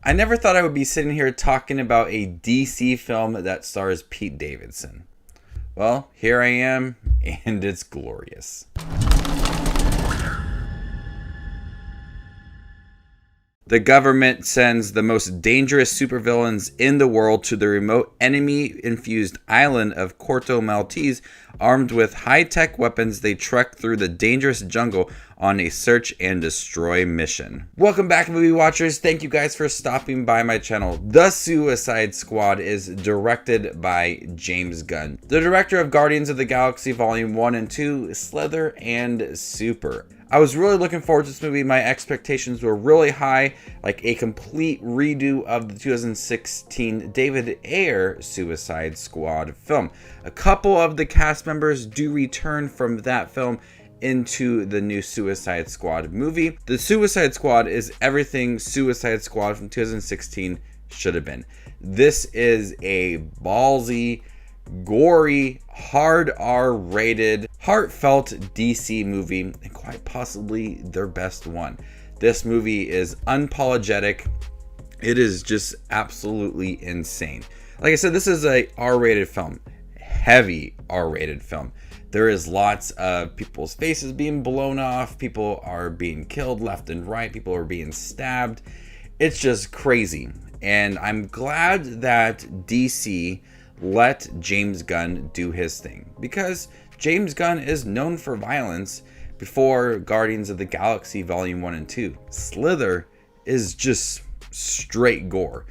I never thought I would be sitting here talking about a DC film that stars Pete Davidson. Well, here I am, and it's glorious. The government sends the most dangerous supervillains in the world to the remote enemy-infused island of Corto Maltese. Armed with high-tech weapons, they trek through the dangerous jungle on a search and destroy mission. Welcome back, movie watchers. Thank you guys for stopping by my channel. The Suicide Squad is directed by James Gunn, the director of Guardians of the Galaxy Volume 1 and 2, Slither, and Super. I was really looking forward to this movie. My expectations were really high, like a complete redo of the 2016 David Ayer Suicide Squad film. A couple of the cast members do return from that film into the new Suicide Squad movie. The Suicide Squad is everything Suicide Squad from 2016 should have been. This is a ballsy, gory, hard R-rated, heartfelt DC movie, and quite possibly their best one. This movie is unapologetic. It is just absolutely insane. Like I said, this is a R-rated film, heavy R-rated film. There is lots of people's faces being blown off, people are being killed left and right, people are being stabbed. It's just crazy. And I'm glad that DC let James Gunn do his thing, because James Gunn is known for violence before Guardians of the Galaxy Volume 1 and 2. Slither is just straight gore.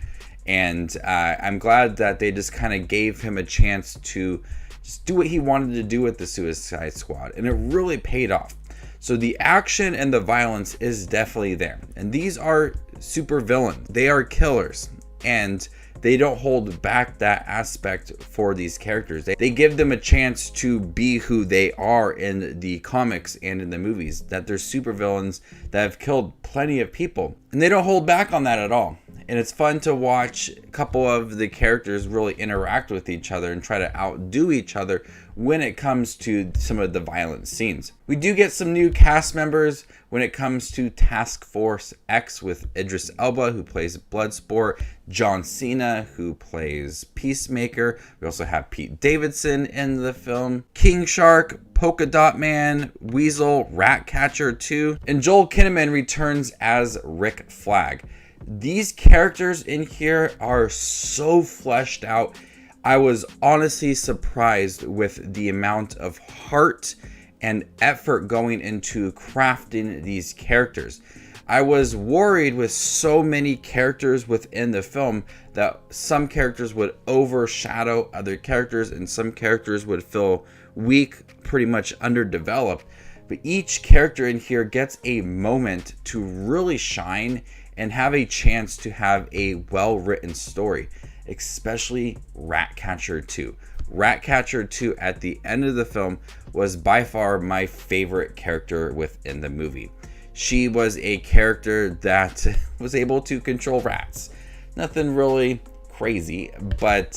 And I'm glad that they just kind of gave him a chance to just do what he wanted to do with the Suicide Squad. And it really paid off. So the action and the violence is definitely there. And these are super villains. They are killers. And they don't hold back that aspect for these characters. They give them a chance to be who they are in the comics and in the movies, that they're supervillains that have killed plenty of people. And they don't hold back on that at all. And it's fun to watch a couple of the characters really interact with each other and try to outdo each other when it comes to some of the violent scenes. We do get some new cast members when it comes to Task Force X with Idris Elba, who plays Bloodsport, John Cena, who plays Peacemaker. We also have Pete Davidson in the film, King Shark, Polka Dot Man, Weasel, Ratcatcher 2, and Joel Kinnaman returns as Rick Flag. These characters in here are so fleshed out. I was honestly surprised with the amount of heart and effort going into crafting these characters. I was worried with so many characters within the film that some characters would overshadow other characters and some characters would feel weak, pretty much underdeveloped. But each character in here gets a moment to really shine and have a chance to have a well-written story, especially Ratcatcher 2. Ratcatcher 2 at the end of the film was by far my favorite character within the movie. She was a character that was able to control rats. Nothing really crazy, but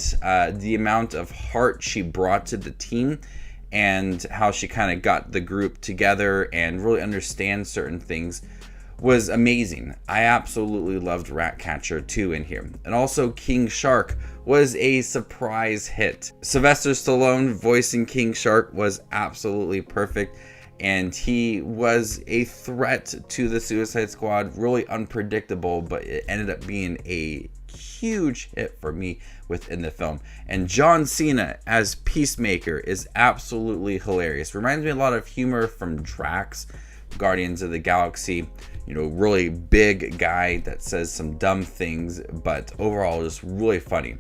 the amount of heart she brought to the team and how she kind of got the group together and really understand certain things was amazing. I absolutely loved Ratcatcher 2 in here. And also King Shark was a surprise hit. Sylvester Stallone voicing King Shark was absolutely perfect, and he was a threat to the Suicide Squad, really unpredictable, but it ended up being a huge hit for me within the film. And John Cena as Peacemaker is absolutely hilarious. Reminds me a lot of humor from Drax, Guardians of the Galaxy. You know, really big guy that says some dumb things, but overall just really funny.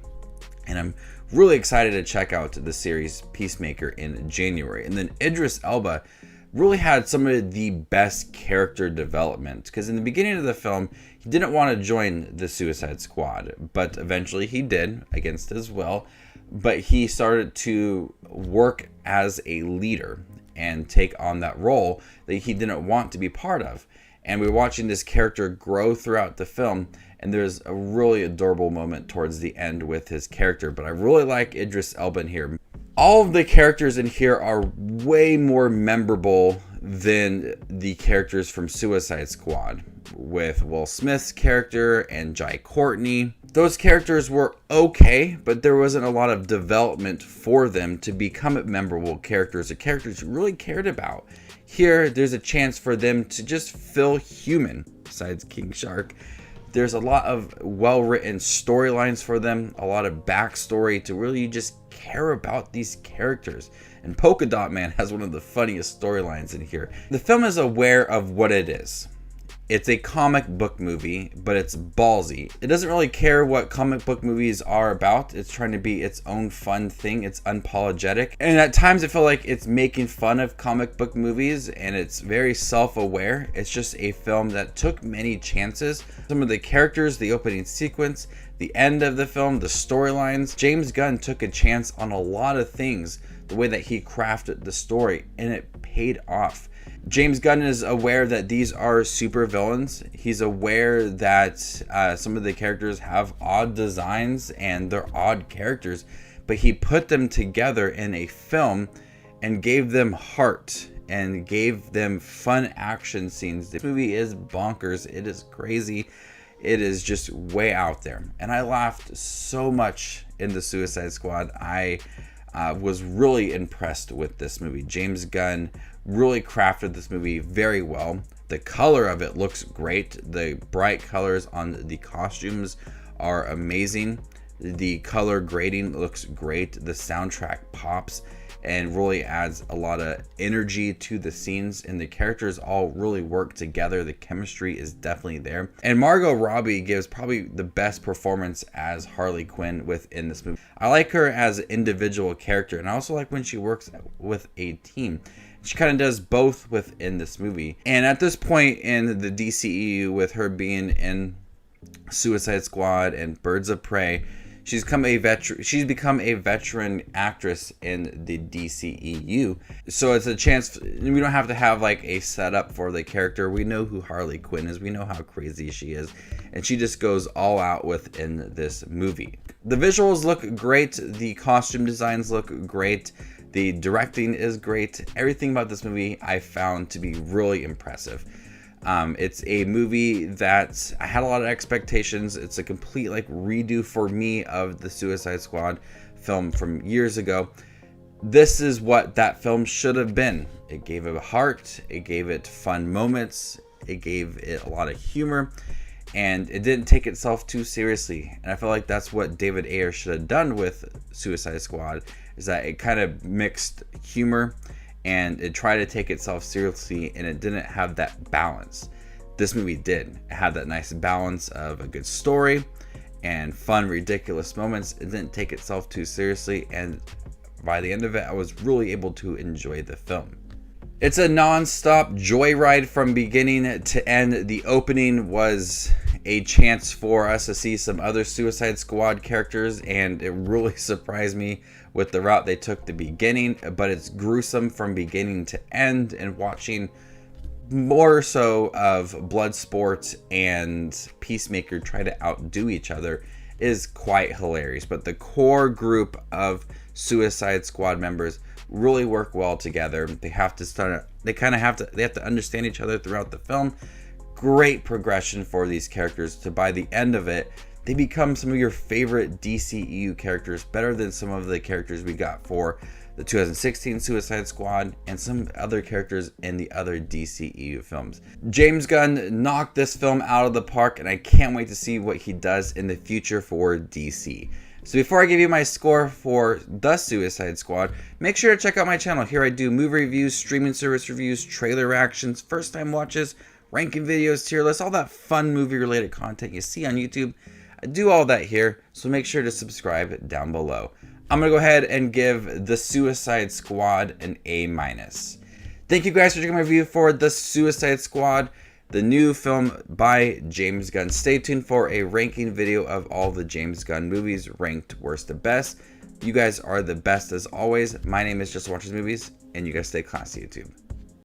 And I'm really excited to check out the series Peacemaker in January. And then Idris Elba really had some of the best character development, because in the beginning of the film he didn't want to join the Suicide Squad, but eventually he did, against his will. But he started to work as a leader and take on that role that he didn't want to be part of. And we're watching this character grow throughout the film, and there's a really adorable moment towards the end with his character. But I really like Idris Elba in here. All of the characters in here are way more memorable than the characters from Suicide Squad. with Will Smith's character and Jai Courtney. Those characters were okay, but there wasn't a lot of development for them to become memorable characters, or characters you really cared about. Here, there's a chance for them to just feel human, besides King Shark. There's a lot of well-written storylines for them, a lot of backstory to really just care about these characters. And Polka Dot Man has one of the funniest storylines in here. The film is aware of what it is. It's a comic book movie, but it's ballsy. It doesn't really care what comic book movies are about. It's trying to be its own fun thing. It's unapologetic. And at times I feel like it's making fun of comic book movies, and it's very self-aware. It's just a film that took many chances. Some of the characters, the opening sequence, the end of the film, the storylines. James Gunn took a chance on a lot of things, the way that he crafted the story, and it paid off. James Gunn is aware that these are supervillains. He's aware that some of the characters have odd designs and they're odd characters, but he put them together in a film and gave them heart and gave them fun action scenes. The movie is bonkers. It is crazy. It is just way out there. And I laughed so much in the Suicide Squad. I was really impressed with this movie. James Gunn really crafted this movie very well. The color of it looks great. The bright colors on the costumes are amazing. The color grading looks great. The soundtrack pops and really adds a lot of energy to the scenes, and the characters all really work together. The chemistry is definitely there. And Margot Robbie gives probably the best performance as Harley Quinn within this movie. I like her as an individual character, and I also like when she works with a team. She kind of does both within this movie. And at this point in the DCEU, with her being in Suicide Squad and Birds of Prey, she's become a veteran actress in the DCEU. So it's a chance. We don't have to have like a setup for the character. We know who Harley Quinn is. We know how crazy she is. And she just goes all out within this movie. The visuals look great. The costume designs look great. The directing is great. Everything about this movie I found to be really impressive. It's a movie that I had a lot of expectations. It's a complete like redo for me of the Suicide Squad film from years ago. This is what that film should have been. It gave it a heart. It gave it fun moments. It gave it a lot of humor. And it didn't take itself too seriously. And I feel like that's what David Ayer should have done with Suicide Squad, is that it kind of mixed humor and it tried to take itself seriously, and it didn't have that balance. This movie did. It had that nice balance of a good story and fun, ridiculous moments. It didn't take itself too seriously, and by the end of it, I was really able to enjoy the film. It's a non-stop joyride from beginning to end. The opening was a chance for us to see some other Suicide Squad characters, and it really surprised me with the route they took the beginning, but it's gruesome from beginning to end, and watching more so of Bloodsport and Peacemaker try to outdo each other is quite hilarious. But the core group of Suicide Squad members really work well together. They have to understand each other throughout the film. Great progression for these characters to, by the end of it, they become some of your favorite DCEU characters, better than some of the characters we got for the 2016 Suicide Squad and some other characters in the other DCEU films. James Gunn knocked this film out of the park, and I can't wait to see what he does in the future for DC. So before I give you my score for The Suicide Squad, make sure to check out my channel. Here I do movie reviews, streaming service reviews, trailer reactions, first time watches, ranking videos, tier lists, all that fun movie related content you see on YouTube. I do all that here, so make sure to subscribe down below. I'm going to go ahead and give The Suicide Squad an A-. Thank you guys for checking my review for The Suicide Squad, the new film by James Gunn. Stay tuned for a ranking video of all the James Gunn movies ranked worst to best. You guys are the best as always. My name is Just Watches Movies, and you guys stay classy, YouTube.